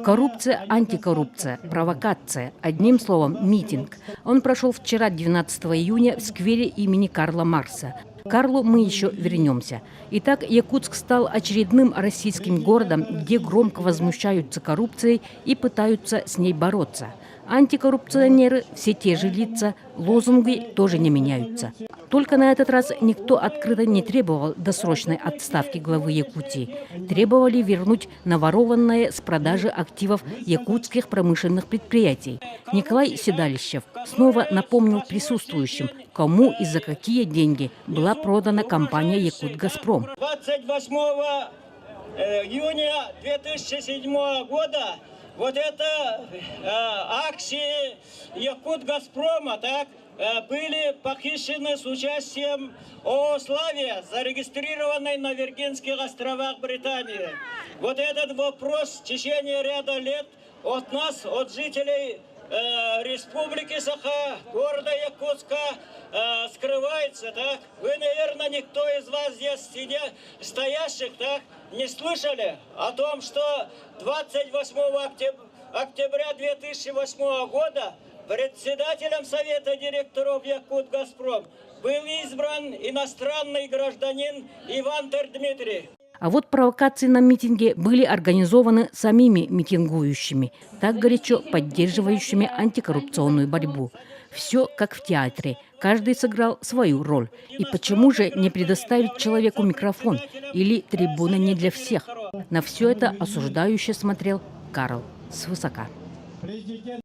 Коррупция, антикоррупция, провокация. Одним словом, митинг. Он прошел вчера, 12 июня, в сквере имени Карла Маркса. К Карлу мы еще вернемся. Итак, Якутск стал очередным российским городом, где громко возмущаются коррупцией и пытаются с ней бороться. Антикоррупционеры – все те же лица, лозунги тоже не меняются. Только на этот раз никто открыто не требовал досрочной отставки главы Якутии. Требовали вернуть наворованное с продажи активов якутских промышленных предприятий. Николай Седалищев снова напомнил присутствующим, кому и за какие деньги была продана компания «Якутгазпром». 28 июня 2007 года вот это акции Якутгазпрома, так, были похищены с участием ООО «Славия», зарегистрированной на Виргинских островах Британии. Вот этот вопрос в течение ряда лет от нас, от жителей Республики Саха, города Якутска, скрывается, так? Вы, наверное, никто из вас здесь стоящих, так, не слышали о том, что 28 октября 2008 года председателем Совета директоров Якутгазпром был избран иностранный гражданин Иван Дмитрий. А вот провокации на митинге были организованы самими митингующими, так горячо поддерживающими антикоррупционную борьбу. Все как в театре. Каждый сыграл свою роль. И почему же не предоставить человеку микрофон? Или трибуна не для всех? На все это осуждающе смотрел Карл свысока.